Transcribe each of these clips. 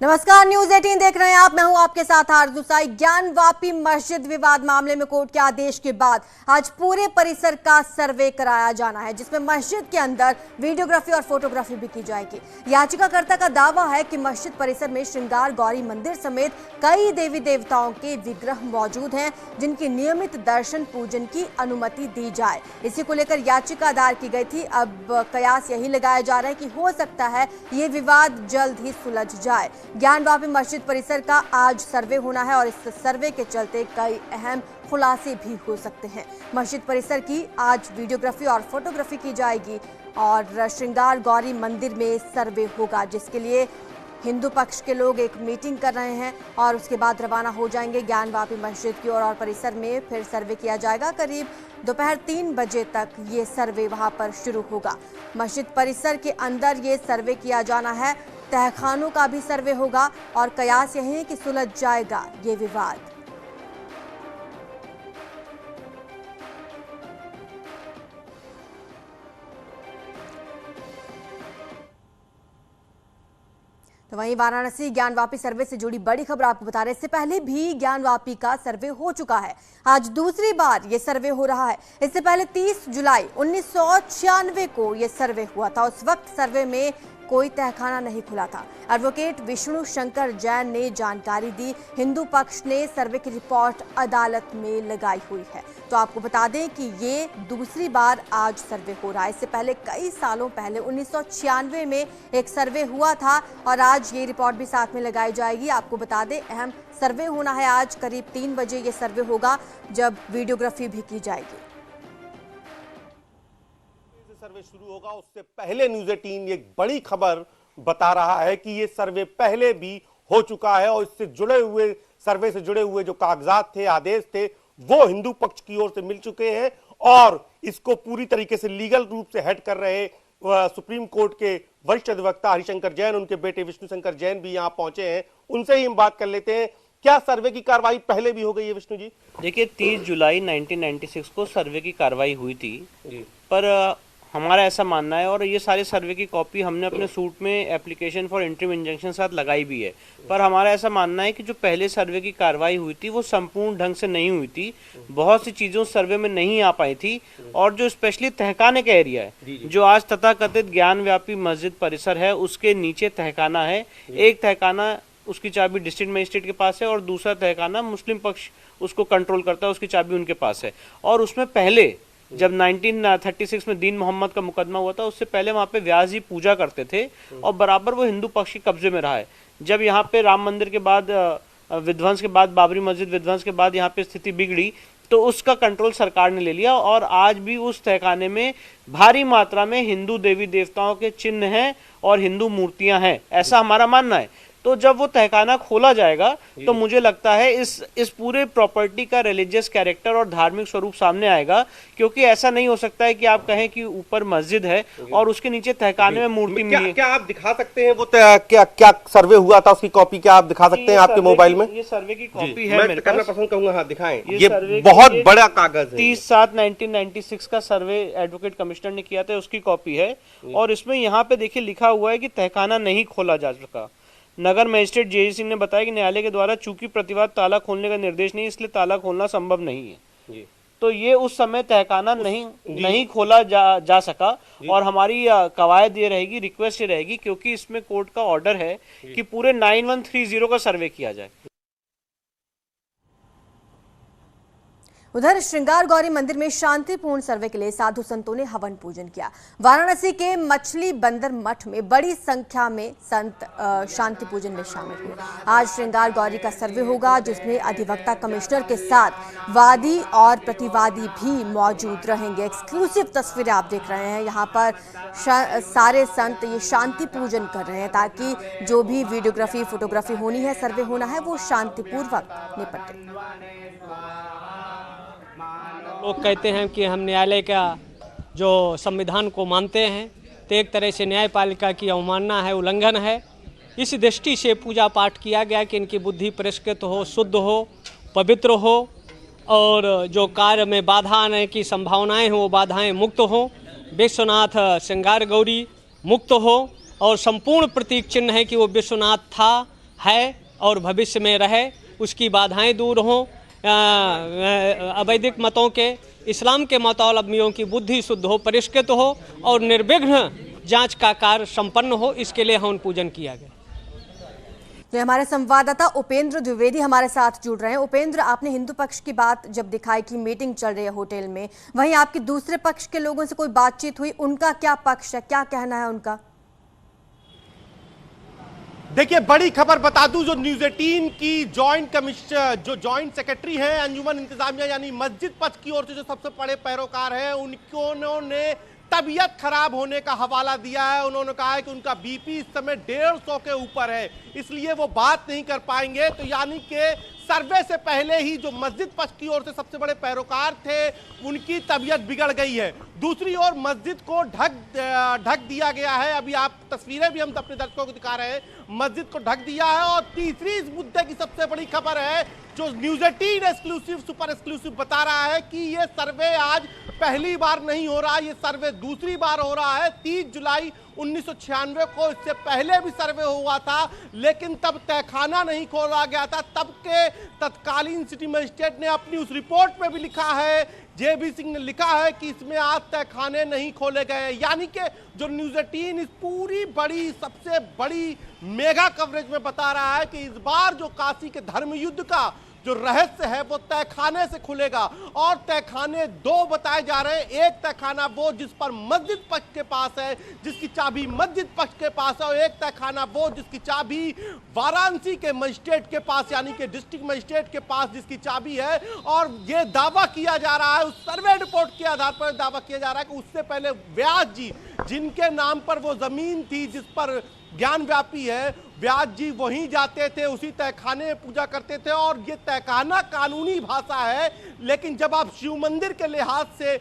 नमस्कार, न्यूज 18 देख रहे हैं आप। मैं हूं आपके साथ आरजू साई। ज्ञानवापी मस्जिद विवाद मामले में कोर्ट के आदेश के बाद आज पूरे परिसर का सर्वे कराया जाना है, जिसमें मस्जिद के अंदर वीडियोग्राफी और फोटोग्राफी भी की जाएगी। याचिकाकर्ता का दावा है कि मस्जिद परिसर में श्रृंगार गौरी मंदिर समेत कई देवी देवताओं के विग्रह मौजूद हैं, जिनकी नियमित दर्शन पूजन की अनुमति दी जाए। इसी को लेकर याचिका दायर की गई थी। अब कयास यही लगाया जा रहा है कि हो सकता है ये विवाद जल्द ही सुलझ जाए। ज्ञानवापी मस्जिद परिसर का आज सर्वे होना है और इस सर्वे के चलते कई अहम खुलासे भी हो सकते हैं। मस्जिद परिसर की आज वीडियोग्राफी और फोटोग्राफी की जाएगी और श्रृंगार गौरी मंदिर में सर्वे होगा, जिसके लिए हिंदू पक्ष के लोग एक मीटिंग कर रहे हैं और उसके बाद रवाना हो जाएंगे ज्ञानवापी मस्जिद की ओर और परिसर में फिर सर्वे किया जाएगा। करीब दोपहर 3 बजे तक ये सर्वे वहां पर शुरू होगा। मस्जिद परिसर के अंदर ये सर्वे किया जाना है। तहखानों का भी सर्वे होगा और कयास यही है कि सुलझ जाएगा ये विवाद। तो वहीं वाराणसी ज्ञानवापी सर्वे से जुड़ी बड़ी खबर आपको बता रहे हैं। इससे पहले भी ज्ञानवापी का सर्वे हो चुका है। आज दूसरी बार ये सर्वे हो रहा है। इससे पहले 30 जुलाई 1996 को ये सर्वे हुआ था। उस वक्त सर्वे में कोई तहखाना नहीं खुला था। एडवोकेट विष्णु शंकर जैन ने जानकारी दी। हिंदू पक्ष ने सर्वे की रिपोर्ट अदालत में लगाई हुई है। तो आपको बता दें कि ये दूसरी बार आज सर्वे हो रहा है। इससे पहले कई सालों पहले 1996 में एक सर्वे हुआ था और आज ये रिपोर्ट भी साथ में लगाई जाएगी। आपको बता दें अहम सर्वे होना है आज। करीब 3 बजे ये सर्वे होगा, जब वीडियोग्राफी भी की जाएगी। सर्वे शुरू होगा उससे पहले न्यूज 18 एक बड़ी खबर बता रहा है कि ये सर्वे पहले भी हो चुका है और इससे जुड़े हुए सर्वे से जुड़े हुए जो कागजात थे, आदेश थे, वो हिंदू पक्ष की ओर से मिल चुके हैं और इसको पूरी तरीके से लीगल रूप से हेड कर रहे सुप्रीम कोर्ट के वरिष्ठ अधिवक्ता हरिशंकर जैन, उनके बेटे विष्णु शंकर जैन भी यहाँ पहुंचे हैं। उनसे ही हम बात कर लेते हैं। क्या सर्वे की कार्रवाई पहले भी हो गई है विष्णु जी? देखिए, 30 जुलाई 1996 को सर्वे की कार्रवाई हुई थी, पर हमारा ऐसा मानना है और ये सारे सर्वे की कॉपी हमने अपने सूट में एप्लीकेशन फॉर इंटरिम इंजंक्शन साथ लगाई भी है। पर हमारा ऐसा मानना है कि जो पहले सर्वे की कार्रवाई हुई थी वो संपूर्ण ढंग से नहीं हुई थी। बहुत सी चीज़ों सर्वे में नहीं आ पाई थी और जो स्पेशली तहखाने का एरिया है, जो आज तथाकथित ज्ञानव्यापी मस्जिद परिसर है, उसके नीचे तहखाना है। एक तहखाना उसकी चाबी डिस्ट्रिक्ट मजिस्ट्रेट के पास है और दूसरा तहखाना मुस्लिम पक्ष उसको कंट्रोल करता है, उसकी चाबी उनके पास है। और उसमें पहले जब 1936 में दीन मोहम्मद का मुकदमा हुआ था, उससे पहले वहाँ पे व्यास जी पूजा करते थे और बराबर वो हिंदू पक्ष के कब्जे में रहा है। जब यहाँ पे राम मंदिर के बाद विध्वंस के बाद, बाबरी मस्जिद विध्वंस के बाद यहाँ पे स्थिति बिगड़ी तो उसका कंट्रोल सरकार ने ले लिया और आज भी उस तहखाने में भारी मात्रा में हिंदू देवी देवताओं के चिन्ह हैं और हिंदू मूर्तियां हैं, ऐसा हमारा मानना है। तो जब वो तहखाना खोला जाएगा तो मुझे लगता है इस पूरे प्रॉपर्टी का रिलीजियस कैरेक्टर और धार्मिक स्वरूप सामने आएगा, क्योंकि ऐसा नहीं हो सकता है कि आप कहें कि ऊपर मस्जिद है और उसके नीचे तहखाने में मूर्ति मिली। क्या आप दिखा सकते हैं वो क्या सर्वे हुआ था, उसकी कॉपी क्या आप दिखा सकते हैं आपके मोबाइल में? ये सर्वे की कॉपी है मेरे पास। मैं पसंद करूंगा, हाँ दिखाएं। ये बहुत बड़ा कागज है। 30/7/1996 का सर्वे एडवोकेट कमिश्नर ने किया था, उसकी कॉपी है और इसमें यहाँ पे देखिए लिखा हुआ है कि तहखाना नहीं खोला जा सका। नगर मजिस्ट्रेट जे सिंह ने बताया कि न्यायालय के द्वारा चूंकि प्रतिवाद ताला खोलने का निर्देश नहीं, इसलिए ताला खोलना संभव नहीं है। तो ये उस समय तहखाना नहीं खोला जा सका और हमारी कवायद ये रहेगी, रिक्वेस्ट ये रहेगी, क्योंकि इसमें कोर्ट का ऑर्डर है कि पूरे 9130 का सर्वे किया जाए। उधर श्रृंगार गौरी मंदिर में शांतिपूर्ण सर्वे के लिए साधु संतों ने हवन पूजन किया। वाराणसी के मछली बंदर मठ में बड़ी संख्या में संत शांति पूजन में शामिल हुए। आज श्रृंगार गौरी का सर्वे होगा, जिसमें अधिवक्ता कमिश्नर के साथ वादी और प्रतिवादी भी मौजूद रहेंगे। एक्सक्लूसिव तस्वीरें आप देख रहे हैं। यहाँ पर सारे संत ये शांति पूजन कर रहे हैं ताकि जो भी वीडियोग्राफी फोटोग्राफी होनी है, सर्वे होना है, वो शांतिपूर्वक निपटे। लोग कहते हैं कि हम न्यायालय का जो संविधान को मानते हैं, तो एक तरह से न्यायपालिका की अवमानना है, उल्लंघन है। इस दृष्टि से पूजा पाठ किया गया कि इनकी बुद्धि परिष्कृत हो, शुद्ध हो, पवित्र हो और जो कार्य में बाधा आने की संभावनाएं हो वो बाधाएं मुक्त हो। विश्वनाथ श्रृंगार गौरी मुक्त हो और संपूर्ण प्रतीक चिन्ह है कि वो विश्वनाथ था, है और भविष्य में रहे, उसकी बाधाएं दूर हों, अवैदिक मतों के, इस्लाम के मतावलंबियों की बुद्धि शुद्ध हो, परिष्कृत हो और निर्विघ्न जांच का कार्य संपन्न हो, इसके लिए हवन पूजन किया गया। तो हमारे संवाददाता उपेंद्र द्विवेदी हमारे साथ जुड़ रहे हैं। उपेंद्र, आपने हिंदू पक्ष की बात जब दिखाई कि मीटिंग चल रही है होटल में, वहीं आपकी दूसरे पक्ष के लोगों से कोई बातचीत हुई, उनका क्या पक्ष है, क्या कहना है उनका? देखिए, बड़ी खबर बता दूं, जो न्यूज़ 18 की जॉइंट सेक्रेटरी हैं अंजुमन इंतजामिया यानी मस्जिद पक्ष की ओर से जो सबसे बड़े पैरोकार हैं, उन्होंने तबीयत खराब होने का हवाला दिया है। उन्होंने कहा है कि उनका बीपी इस समय 150 के ऊपर है, इसलिए वो बात नहीं कर पाएंगे। तो यानी कि सर्वे से पहले ही जो मस्जिद पक्ष की ओर से सबसे बड़े पैरोकार थे, उनकी तबीयत बिगड़ गई है। दूसरी ओर मस्जिद को ढक दिया गया है। अभी आप तस्वीरें भी हम अपने दर्शकों को दिखा रहे हैं, मस्जिद को ढक दिया है। और तीसरी इस मुद्दे की सबसे बड़ी खबर है, जो न्यूज़ 18 एक्सक्लूसिव सुपर एक्सक्लूसिव बता रहा है कि ये सर्वे आज पहली बार नहीं हो रहा, ये सर्वे दूसरी बार हो रहा है। 30 जुलाई 1996 को इससे पहले भी सर्वे हुआ था, लेकिन तब तहखाना नहीं खोला गया था। तब के तत्कालीन सिटी मजिस्ट्रेट ने अपनी उस रिपोर्ट में भी लिखा है, जेबी सिंह ने लिखा है कि इसमें आज तहखाने नहीं खोले गए। यानी कि जो न्यूज़ 18 इस पूरी बड़ी सबसे बड़ी मेगा कवरेज में बता रहा है कि इस बार जो काशी के धर्म युद्ध का जो रहस्य है वो तहखाने से खुलेगा। और तहखाने दो बताए जा रहे हैं, एक तहखाना वो जिस पर मस्जिद पक्ष के पास है, जिसकी चाबी मस्जिद पक्ष के पास है, और एक तहखाना वो जिसकी चाबी वाराणसी के मजिस्ट्रेट के पास यानी कि डिस्ट्रिक्ट मजिस्ट्रेट के पास जिसकी चाबी है। और ये दावा किया जा रहा है, उस सर्वे रिपोर्ट के आधार पर दावा किया जा रहा है कि उससे पहले व्यास जी, जिनके नाम पर वो जमीन थी जिस पर ज्ञान व्यापी है, व्यास जी वहीं जाते थे, उसी तहखाने में पूजा करते थे। और ये तहखाना कानूनी भाषा है, लेकिन जब आप शिव मंदिर के लिहाज से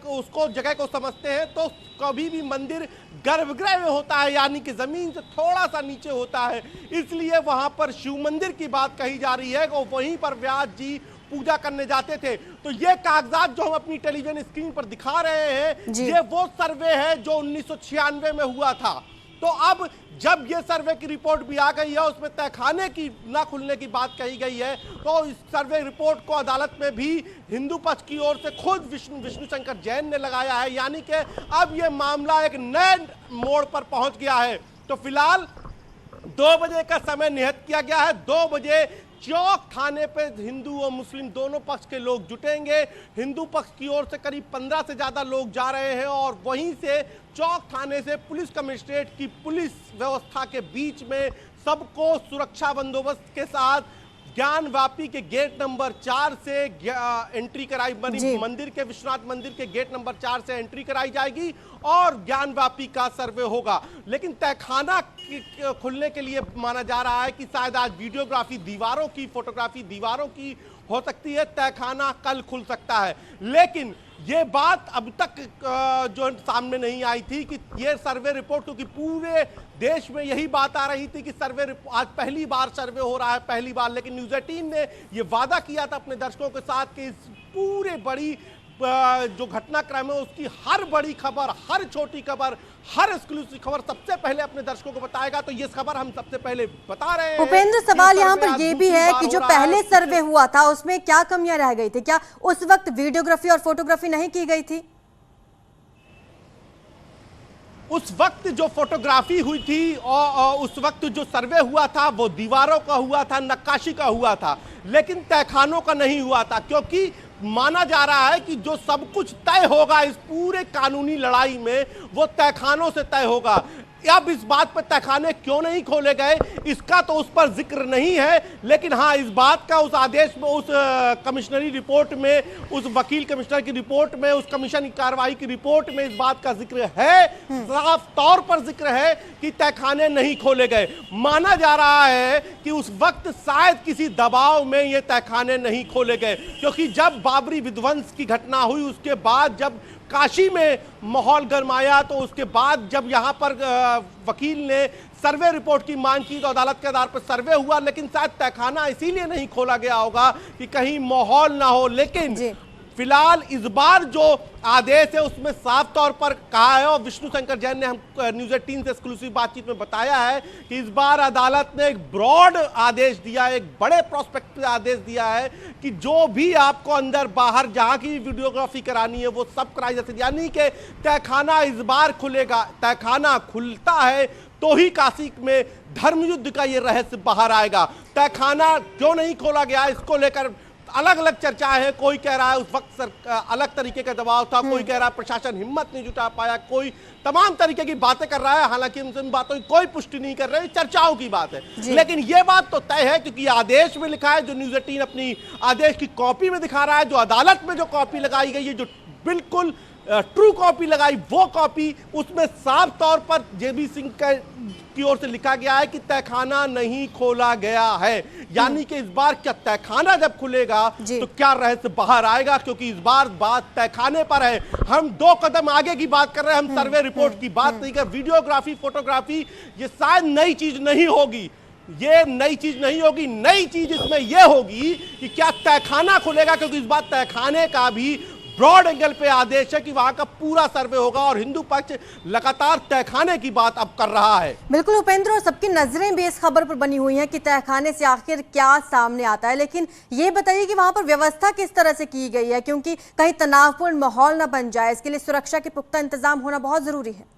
उसको जगह को समझते हैं तो कभी भी मंदिर गर्भगृह में होता है, यानी कि जमीन से थोड़ा सा नीचे होता है। इसलिए वहां पर शिव मंदिर की बात कही जा रही है और वहीं पर व्यास जी पूजा करने जाते थे। तो ये कागजात जो हम अपनी टेलीविजन स्क्रीन पर दिखा रहे हैं, ये वो सर्वे है जो 1996 में हुआ था। तो अब जब ये सर्वे की रिपोर्ट भी आ गई है, उसमें तहखाने की ना खुलने की बात कही गई है, तो इस सर्वे रिपोर्ट को अदालत में भी हिंदू पक्ष की ओर से खुद विष्णु शंकर जैन ने लगाया है। यानी कि अब ये मामला एक नए मोड़ पर पहुंच गया है। तो फिलहाल 2 बजे का समय नियत किया गया है। 2 बजे चौक थाने पे हिंदू और मुस्लिम दोनों पक्ष के लोग जुटेंगे। हिंदू पक्ष की ओर से करीब 15 से ज्यादा लोग जा रहे हैं और वहीं से चौक थाने से पुलिस कमिश्नरेट की पुलिस व्यवस्था के बीच में सबको सुरक्षा बंदोबस्त के साथ ज्ञान वापी के गेट नंबर 4 से एंट्री कराई, मंदिर के विश्वनाथ मंदिर के गेट नंबर 4 से एंट्री कराई जाएगी और ज्ञान वापी का सर्वे होगा। लेकिन तहखाना खुलने के लिए माना जा रहा है कि शायद आज वीडियोग्राफी दीवारों की, फोटोग्राफी दीवारों की हो सकती है, तहखाना कल खुल सकता है। लेकिन ये बात अब तक जो सामने नहीं आई थी कि ये सर्वे रिपोर्ट, क्योंकि पूरे देश में यही बात आ रही थी कि सर्वे आज पहली बार सर्वे हो रहा है, पहली बार। लेकिन न्यूज़ 18 ने ये वादा किया था अपने दर्शकों के साथ कि इस पूरे बड़ी जो घटनाक्रम है उसकी हर बड़ी खबर, हर छोटी खबर, हर एक्सक्लूसिव खबर सबसे पहले अपने दर्शकों को बताएगा। तो ये खबर हम सबसे पहले बता रहे हैं। उपेंद्र, सवाल यहाँ पर ये भी है कि जो पहले सर्वे हुआ था उसमें क्या कमियां रह गई थी? क्या उस वक्त वीडियोग्राफी और फोटोग्राफी नहीं की गई थी? उस वक्त जो फोटोग्राफी हुई थी और उस वक्त जो सर्वे हुआ था वो दीवारों का हुआ था, नक्काशी का हुआ था, लेकिन तहखानों का नहीं हुआ था। क्योंकि माना जा रहा है कि जो सब कुछ तय होगा इस पूरे कानूनी लड़ाई में वो तहखानों से तय होगा। अब इस बात पर तहखाने क्यों नहीं खोले गए इसका तो उस पर जिक्र नहीं है, लेकिन हाँ इस बात का उस आदेश में, उस कमिश्नरी रिपोर्ट में, उस वकील कमिश्नर की रिपोर्ट में, उस कमीशन की कार्रवाई की रिपोर्ट में इस बात का जिक्र है, साफ तौर पर जिक्र है कि तहखाने नहीं खोले गए। माना जा रहा है कि उस वक्त शायद किसी दबाव में ये तहखाने नहीं खोले गए, क्योंकि जब बाबरी विध्वंस की घटना हुई उसके बाद जब काशी में माहौल गरमाया, तो उसके बाद जब यहाँ पर वकील ने सर्वे रिपोर्ट की मांग की तो अदालत के आधार पर सर्वे हुआ। लेकिन शायद तहखाना इसीलिए नहीं खोला गया होगा कि कहीं माहौल ना हो। लेकिन फिलहाल इस बार जो आदेश है उसमें साफ तौर पर कहा है, और विष्णु शंकर जैन ने हम न्यूज़ 18 से एक्सक्लूसिव बातचीत में बताया है कि इस बार अदालत ने एक ब्रॉड आदेश दिया है, एक बड़े प्रोस्पेक्टिव आदेश दिया है कि जो भी आपको अंदर बाहर जहां की वीडियोग्राफी करानी है वो सब कराई जाती है। यानी कि तहखाना इस बार खुलेगा, तहखाना खुलता है तो ही काशी में धर्मयुद्ध का ये रहस्य बाहर आएगा। तहखाना क्यों नहीं खोला गया, इसको लेकर अलग अलग चर्चाएं हैं। कोई कह रहा है उस वक्त अलग तरीके का दबाव था, कोई कह रहा है प्रशासन हिम्मत नहीं जुटा पाया, कोई तमाम तरीके की बातें कर रहा है। हालांकि हम इन बातों की कोई पुष्टि नहीं कर रहे, चर्चाओं की बात है। लेकिन यह बात तो तय है क्योंकि आदेश में लिखा है, जो न्यूज़ 18 अपनी आदेश की कॉपी में दिखा रहा है, जो अदालत में जो कॉपी लगाई गई है, जो बिल्कुल ट्रू कॉपी लगाई वो कॉपी, उसमें साफ तौर पर जेबी सिंह की ओर से लिखा गया है कि तहखाना नहीं खोला गया है। यानी कि इस बार क्या तहखाना जब खुलेगा तो क्या रहस्य बाहर आएगा, क्योंकि इस बार बात तहखाने पर है। हम 2 कदम आगे की बात कर रहे हैं, हम सर्वे रिपोर्ट की बात नहीं कर। वीडियोग्राफी, फोटोग्राफी ये शायद नई चीज नहीं होगी, ये नई चीज नहीं होगी। नई चीज इसमें यह होगी कि क्या तहखाना खुलेगा, क्योंकि इस बार तहखाने का भी ब्रॉड एंगल पे आदेश है कि वहां का पूरा सर्वे होगा, और हिंदू पक्ष लगातार तहखाने की बात अब कर रहा है। बिल्कुल उपेंद्र, और सबकी नजरें भी इस खबर पर बनी हुई हैं कि तहखाने से आखिर क्या सामने आता है। लेकिन ये बताइए कि वहां पर व्यवस्था किस तरह से की गई है, क्योंकि कहीं तनावपूर्ण माहौल न बन जाए, इसके लिए सुरक्षा के पुख्ता इंतजाम होना बहुत जरूरी है।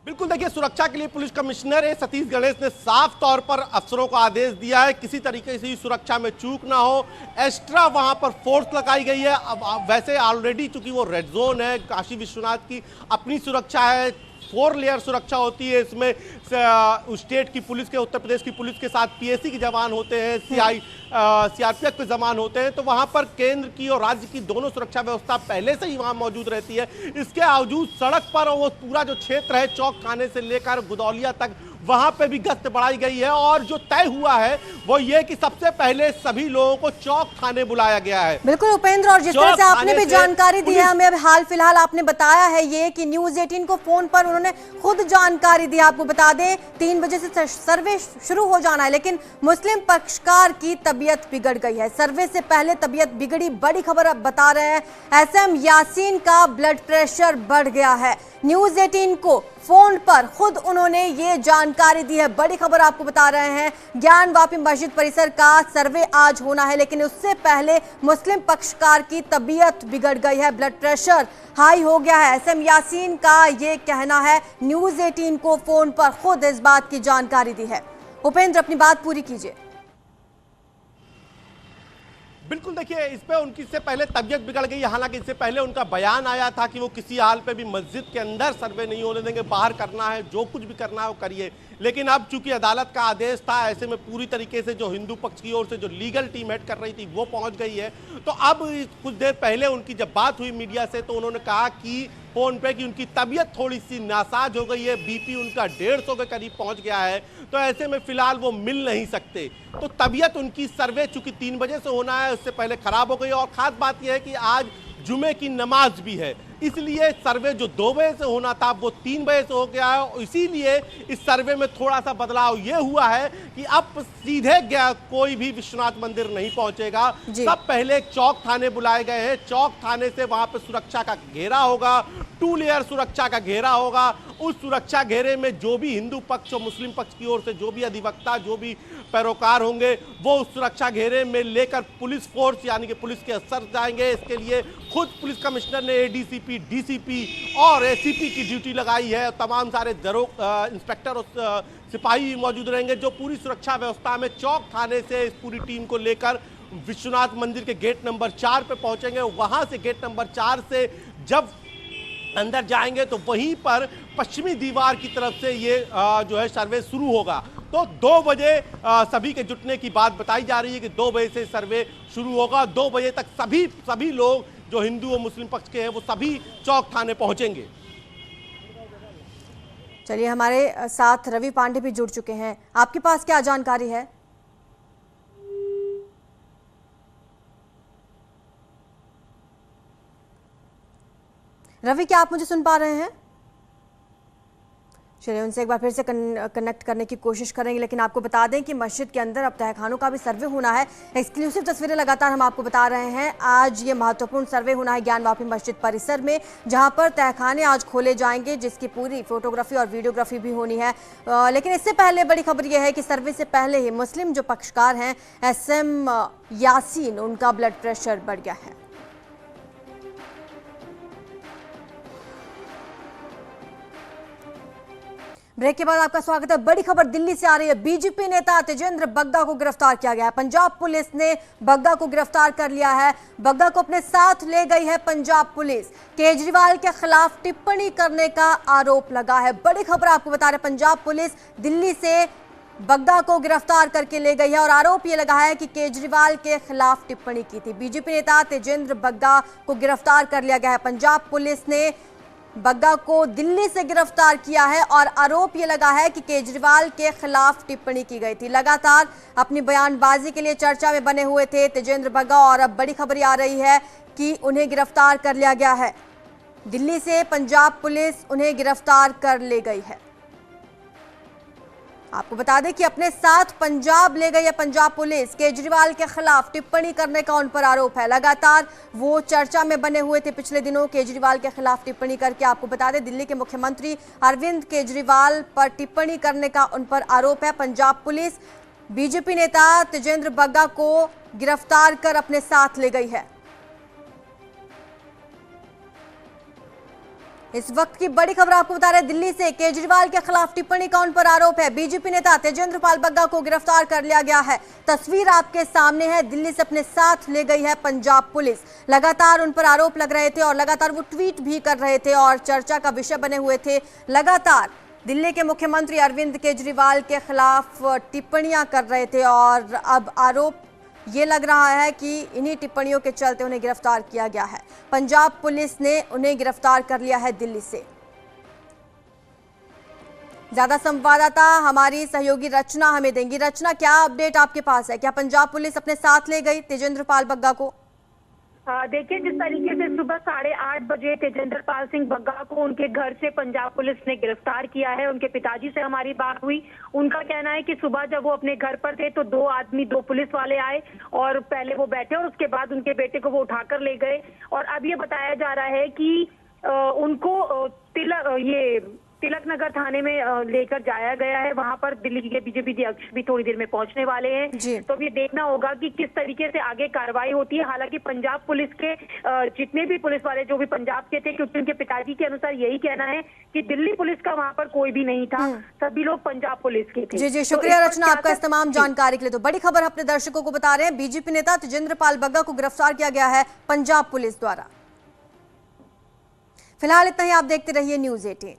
बिल्कुल, देखिए सुरक्षा के लिए पुलिस कमिश्नर सतीश गणेश ने साफ तौर पर अफसरों को आदेश दिया है किसी तरीके से सुरक्षा में चूक ना हो। एक्स्ट्रा वहां पर फोर्स लगाई गई है। अब वैसे ऑलरेडी चूंकि वो रेड जोन है, काशी विश्वनाथ की अपनी सुरक्षा है, 4 लेयर सुरक्षा होती है। इसमें स्टेट की पुलिस के, उत्तर प्रदेश की पुलिस के साथ पीएसी के जवान होते हैं, सीआरपीएफ के जवान होते हैं, तो वहां पर केंद्र की और राज्य की दोनों सुरक्षा व्यवस्था पहले से ही वहां मौजूद रहती है। इसके बावजूद सड़क पर वो पूरा जो क्षेत्र है चौक थाने से लेकर गुदौलिया तक, वहां पे भी गश्त बढ़ाई गई है। और जो तय हुआ है वो ये कि सबसे पहले सभी लोगों को चौक थाने बुलाया गया है। बिल्कुल उपेंद्र, और जिस तरह से आपने भी जानकारी दी है हमें, हाल फिलहाल आपने बताया है ये कि न्यूज़ 18 को फोन पर उन्होंने खुद जानकारी दी। आपको बता दें 3 बजे से सर्वे शुरू हो जाना है, लेकिन मुस्लिम पक्षकार की तबीयत बिगड़ गई है। सर्वे से पहले तबीयत बिगड़ी, बड़ी खबर अब बता रहे हैं एसएम यासीन का ब्लड प्रेशर बढ़ गया है। न्यूज़ 18 को फोन पर खुद उन्होंने ये जानकारी दी है। बड़ी खबर आपको बता रहे हैं, ज्ञानवापी मस्जिद परिसर का सर्वे आज होना है, लेकिन उससे पहले मुस्लिम पक्षकार की तबीयत बिगड़ गई है, ब्लड प्रेशर हाई हो गया है। एसएम यासीन का ये कहना है, न्यूज़ 18 को फोन पर खुद इस बात की जानकारी दी है। उपेंद्र, अपनी बात पूरी कीजिए। बिल्कुल, देखिए इस पे उनकी से पहले तबीयत बिगड़ गई। हालांकि इससे पहले उनका बयान आया था कि वो किसी हाल पे भी मस्जिद के अंदर सर्वे नहीं होने देंगे, बाहर करना है, जो कुछ भी करना है वो करिए। लेकिन अब चूंकि अदालत का आदेश था, ऐसे में पूरी तरीके से जो हिंदू पक्ष की ओर से जो लीगल टीम हेड कर रही थी वो पहुंच गई है। तो अब कुछ देर पहले उनकी जब बात हुई मीडिया से, तो उन्होंने कहा कि फोन पे कि उनकी तबीयत थोड़ी सी नासाज हो गई है, बीपी उनका 150 के करीब पहुंच गया है, तो ऐसे में फिलहाल वो मिल नहीं सकते। तो तबीयत उनकी सर्वे चूंकि 3 बजे से होना है, उससे पहले खराब हो गई। और खास बात यह है कि आज जुमे की नमाज भी है, इसलिए सर्वे जो 2 बजे से होना था वो 3 बजे से हो गया है। इसीलिए इस सर्वे में थोड़ा सा बदलाव ये हुआ है कि अब सीधे कोई भी विश्वनाथ मंदिर नहीं पहुंचेगा। सब पहले चौक थाने बुलाए गए हैं। चौक थाने से वहां पर सुरक्षा का घेरा होगा, 2 लेयर सुरक्षा का घेरा होगा। उस सुरक्षा घेरे में जो भी हिंदू पक्ष और मुस्लिम पक्ष की ओर से जो भी अधिवक्ता, जो भी पैरोकार होंगे, वो उस सुरक्षा घेरे में लेकर पुलिस फोर्स यानी कि पुलिस के अफसर जाएंगे। इसके लिए खुद पुलिस कमिश्नर ने एडीसीपी, डीसीपी और एसीपी की ड्यूटी लगाई है। तमाम सारे इंस्पेक्टर और सिपाही मौजूद रहेंगे, जो पूरी सुरक्षा व्यवस्था में चौक थाने से इस पूरी टीम को लेकर विश्वनाथ मंदिर के गेट नंबर 4 पे पहुंचेंगे। वहां से गेट नंबर 4 से जब अंदर जाएंगे तो वहीं पर पश्चिमी दीवार की तरफ से ये जो है सर्वे शुरू होगा। तो 2 बजे सभी के जुटने की बात बताई जा रही है कि 2 बजे से सर्वे शुरू होगा। 2 बजे तक सभी लोग जो हिंदू और मुस्लिम पक्ष के हैं वो सभी चौक थाने पहुंचेंगे। चलिए, हमारे साथ रवि पांडे भी जुड़ चुके हैं, आपके पास क्या जानकारी है? रवि, क्या आप मुझे सुन पा रहे हैं? चलिए उनसे एक बार फिर से कनेक्ट करने की कोशिश करेंगे, लेकिन आपको बता दें कि मस्जिद के अंदर अब तहखानों का भी सर्वे होना है। एक्सक्लूसिव तस्वीरें लगातार हम आपको बता रहे हैं। आज ये महत्वपूर्ण सर्वे होना है ज्ञानवापी मस्जिद परिसर में, जहां पर तहखाने आज खोले जाएंगे, जिसकी पूरी फोटोग्राफी और वीडियोग्राफी भी होनी है। लेकिन इससे पहले बड़ी खबर यह है कि सर्वे से पहले ही मुस्लिम जो पक्षकार हैं SM यासीन, उनका ब्लड प्रेशर बढ़ गया है। ब्रेक के बाद आपका स्वागत है। बड़ी खबर दिल्ली से आ रही है। बीजेपी नेता तेजेंद्र बग्गा को गिरफ्तार किया गया है। पंजाब पुलिस ने बग्गा को गिरफ्तार कर लिया है। बग्गा को अपने साथ ले गई है पंजाब पुलिस। केजरीवाल के खिलाफ टिप्पणी करने का आरोप लगा है। बड़ी खबर आपको बता रहे, पंजाब पुलिस दिल्ली से बग्गा को गिरफ्तार करके ले गई है और आरोप ये लगा है कि केजरीवाल के खिलाफ टिप्पणी की थी। बीजेपी नेता तेजेंद्र बग्गा को गिरफ्तार कर लिया गया है। पंजाब पुलिस ने बग्गा को दिल्ली से गिरफ्तार किया है और आरोप ये लगा है कि केजरीवाल के खिलाफ टिप्पणी की गई थी। लगातार अपनी बयानबाजी के लिए चर्चा में बने हुए थे तेजेंद्र बग्गा, और अब बड़ी खबर आ रही है कि उन्हें गिरफ्तार कर लिया गया है। दिल्ली से पंजाब पुलिस उन्हें गिरफ्तार कर ले गई है। आपको बता दें कि अपने साथ पंजाब ले गई है पंजाब पुलिस। केजरीवाल के खिलाफ टिप्पणी करने का उन पर आरोप है। लगातार वो चर्चा में बने हुए थे पिछले दिनों केजरीवाल के खिलाफ टिप्पणी करके। आपको बता दें दिल्ली के मुख्यमंत्री अरविंद केजरीवाल पर टिप्पणी करने का उन पर आरोप है। पंजाब पुलिस बीजेपी नेता तेजेंद्र बग्गा को गिरफ्तार कर अपने साथ ले गई है। इस वक्त की बड़ी खबर आपको बता रहे हैं दिल्ली से। केजरीवाल के खिलाफ टिप्पणी का उन पर आरोप है। बीजेपी नेता तेजेंद्र पाल बग्गा को गिरफ्तार कर लिया गया है। तस्वीर आपके सामने है। दिल्ली से अपने साथ ले गई है पंजाब पुलिस। लगातार उन पर आरोप लग रहे थे और लगातार वो ट्वीट भी कर रहे थे और चर्चा का विषय बने हुए थे। लगातार दिल्ली के मुख्यमंत्री अरविंद केजरीवाल के खिलाफ टिप्पणियां कर रहे थे और अब आरोप ये लग रहा है कि इन्हीं टिप्पणियों के चलते उन्हें गिरफ्तार किया गया है। पंजाब पुलिस ने उन्हें गिरफ्तार कर लिया है दिल्ली से। ज्यादा संवाददाता हमारी सहयोगी रचना हमें देंगी। रचना, क्या अपडेट आपके पास है? क्या पंजाब पुलिस अपने साथ ले गई तेजेंद्र पाल बग्गा को? देखिए, जिस तरीके से सुबह 8:30 बजे तेजेंद्र पाल सिंह बग्गा को उनके घर से पंजाब पुलिस ने गिरफ्तार किया है। उनके पिताजी से हमारी बात हुई। उनका कहना है कि सुबह जब वो अपने घर पर थे तो 2 पुलिस वाले आए और पहले वो बैठे और उसके बाद उनके बेटे को वो उठाकर ले गए। और अब ये बताया जा रहा है कि उनको तिलक नगर थाने में लेकर जाया गया है। वहां पर दिल्ली के बीजेपी अध्यक्ष भी थोड़ी देर में पहुंचने वाले हैं। तो अब ये देखना होगा कि किस तरीके से आगे कार्रवाई होती है। हालांकि पंजाब पुलिस के जितने भी पुलिस वाले जो भी पंजाब के थे, क्योंकि उनके पिताजी के अनुसार यही कहना है कि दिल्ली पुलिस का वहां पर कोई भी नहीं था, सभी लोग पंजाब पुलिस के थे। जी, शुक्रिया रचना आपका इस तमाम जानकारी के लिए। तो बड़ी खबर अपने दर्शकों को बता रहे हैं, बीजेपी नेता तेजेंद्र पाल बग्गा को गिरफ्तार किया गया है पंजाब पुलिस द्वारा। फिलहाल इतना ही। आप देखते रहिए News 18।